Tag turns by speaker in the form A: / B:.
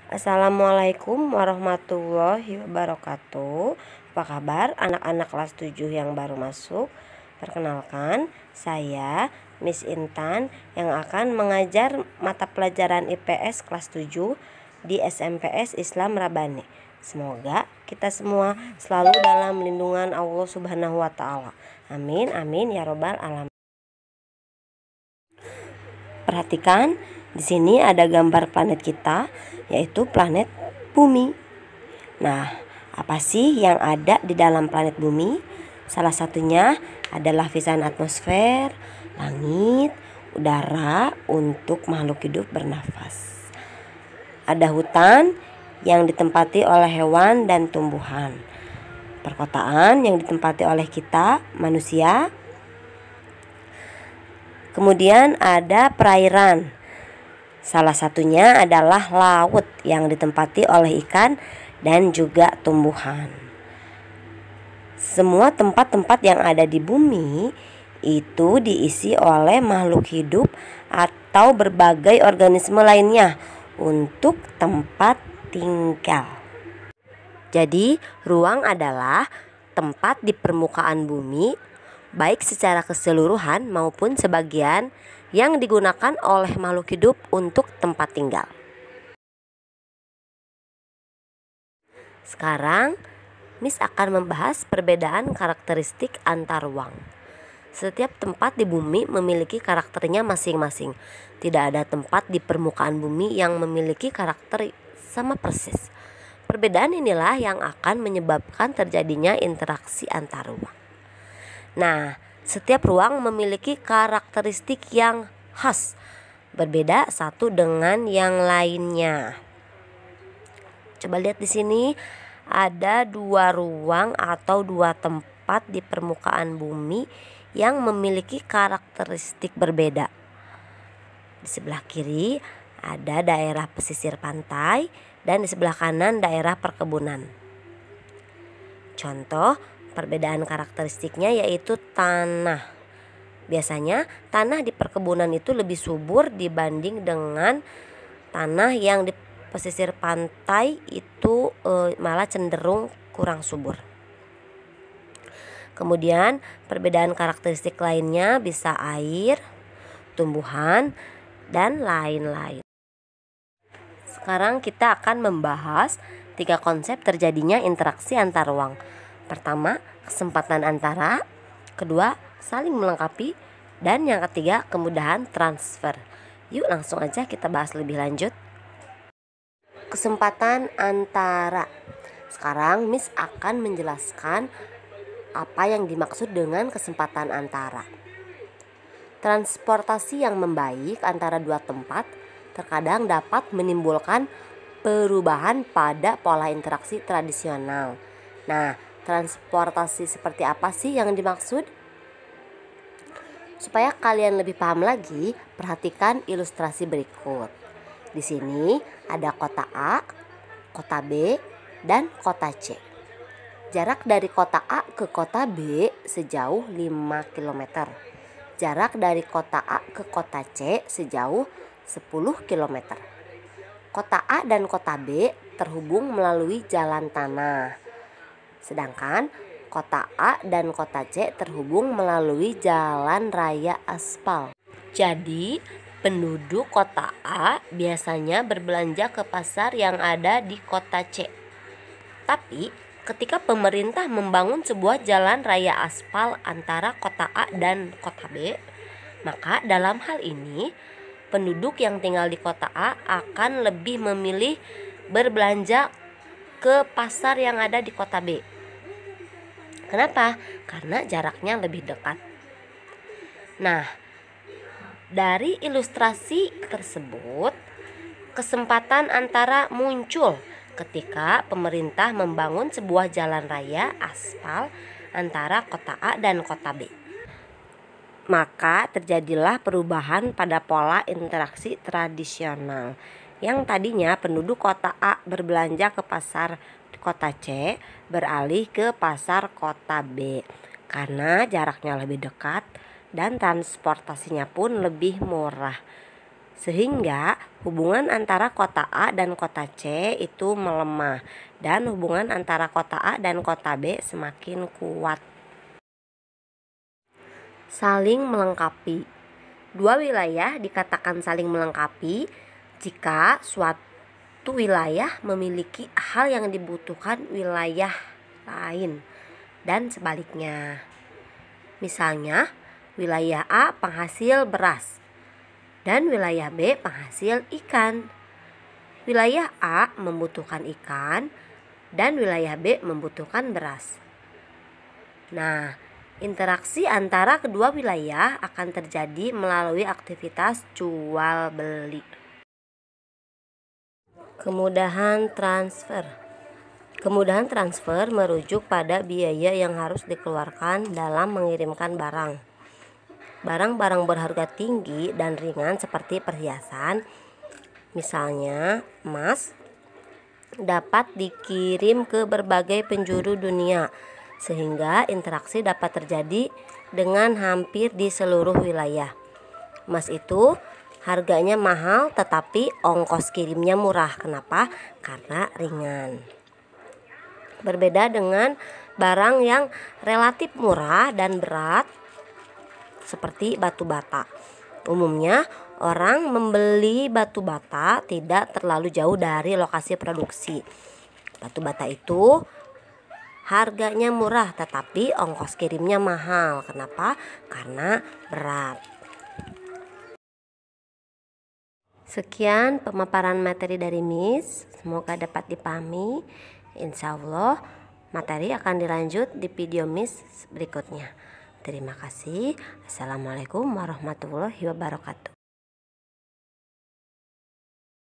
A: Assalamualaikum warahmatullahi wabarakatuh. Apa kabar anak-anak kelas 7 yang baru masuk? Perkenalkan, saya Miss Intan yang akan mengajar mata pelajaran IPS kelas 7 di SMPS Islam Rabani. Semoga kita semua selalu dalam lindungan Allah Subhanahu wa taala. Amin amin ya robbal alamin. Perhatikan, di sini ada gambar planet kita, yaitu planet Bumi. Nah, apa sih yang ada di dalam planet Bumi? Salah satunya adalah lapisan atmosfer, langit, udara untuk makhluk hidup bernafas. Ada hutan yang ditempati oleh hewan dan tumbuhan. Perkotaan yang ditempati oleh kita, manusia. Kemudian ada perairan. Salah satunya adalah laut yang ditempati oleh ikan dan juga tumbuhan. Semua tempat-tempat yang ada di bumi itu diisi oleh makhluk hidup atau berbagai organisme lainnya untuk tempat tinggal. Jadi, ruang adalah tempat di permukaan bumi baik secara keseluruhan maupun sebagian yang digunakan oleh makhluk hidup untuk tempat tinggal. Sekarang, Miss akan membahas perbedaan karakteristik antar ruang. Setiap tempat di bumi memiliki karakternya masing-masing. Tidak ada tempat di permukaan bumi yang memiliki karakter sama persis. Perbedaan inilah yang akan menyebabkan terjadinya interaksi antar ruang. Nah, setiap ruang memiliki karakteristik yang khas, berbeda satu dengan yang lainnya. Coba lihat di sini, ada dua ruang atau dua tempat di permukaan bumi yang memiliki karakteristik berbeda. Di sebelah kiri ada daerah pesisir pantai dan di sebelah kanan daerah perkebunan. Contoh perbedaan karakteristiknya yaitu tanah. Biasanya tanah di perkebunan itu lebih subur dibanding dengan tanah yang di pesisir pantai itu malah cenderung kurang subur. Kemudian perbedaan karakteristik lainnya bisa air, tumbuhan, dan lain-lain. Sekarang kita akan membahas 3 konsep terjadinya interaksi antar ruang. Pertama, kesempatan antara. Kedua, saling melengkapi. Dan yang ketiga, kemudahan transfer. Yuk langsung aja kita bahas lebih lanjut. Kesempatan antara. Sekarang Miss akan menjelaskan apa yang dimaksud dengan kesempatan antara. Transportasi yang membaik antara dua tempat terkadang dapat menimbulkan perubahan pada pola interaksi tradisional. Nah, transportasi seperti apa sih yang dimaksud? Supaya kalian lebih paham lagi, perhatikan ilustrasi berikut. Di sini ada kota A, kota B, dan kota C. Jarak dari kota A ke kota B sejauh 5 km. Jarak dari kota A ke kota C sejauh 10 km. Kota A dan kota B terhubung melalui jalan tanah. Sedangkan kota A dan kota C terhubung melalui jalan raya aspal. Jadi, penduduk kota A biasanya berbelanja ke pasar yang ada di kota C. Tapi, ketika pemerintah membangun sebuah jalan raya aspal antara kota A dan kota B, maka dalam hal ini, penduduk yang tinggal di kota A akan lebih memilih berbelanja ke pasar yang ada di kota B. Kenapa? Karena jaraknya lebih dekat. Nah, dari ilustrasi tersebut, kesempatan antara muncul ketika pemerintah membangun sebuah jalan raya aspal antara kota A dan kota B. Maka terjadilah perubahan pada pola interaksi tradisional. Yang tadinya penduduk kota A berbelanja ke pasar kota C beralih ke pasar kota B karena jaraknya lebih dekat dan transportasinya pun lebih murah. Sehingga hubungan antara kota A dan kota C itu melemah dan hubungan antara kota A dan kota B semakin kuat. Saling melengkapi. Dua wilayah dikatakan saling melengkapi jika suatu wilayah memiliki hal yang dibutuhkan wilayah lain dan sebaliknya. Misalnya, wilayah A penghasil beras dan wilayah B penghasil ikan. Wilayah A membutuhkan ikan dan wilayah B membutuhkan beras. Nah, interaksi antara kedua wilayah akan terjadi melalui aktivitas jual beli. Kemudahan transfer. Kemudahan transfer merujuk pada biaya yang harus dikeluarkan dalam mengirimkan barang. Barang-barang berharga tinggi dan ringan seperti perhiasan, misalnya emas, dapat dikirim ke berbagai penjuru dunia sehingga interaksi dapat terjadi dengan hampir di seluruh wilayah. Emas itu harganya mahal tetapi ongkos kirimnya murah. Kenapa? Karena ringan. Berbeda dengan barang yang relatif murah dan berat seperti batu bata. Umumnya orang membeli batu bata tidak terlalu jauh dari lokasi produksi. Batu bata itu harganya murah tetapi ongkos kirimnya mahal. Kenapa? Karena berat. Sekian pemaparan materi dari Miss. Semoga dapat dipahami. Insya Allah materi akan dilanjut di video Miss berikutnya. Terima kasih. Assalamualaikum warahmatullahi wabarakatuh.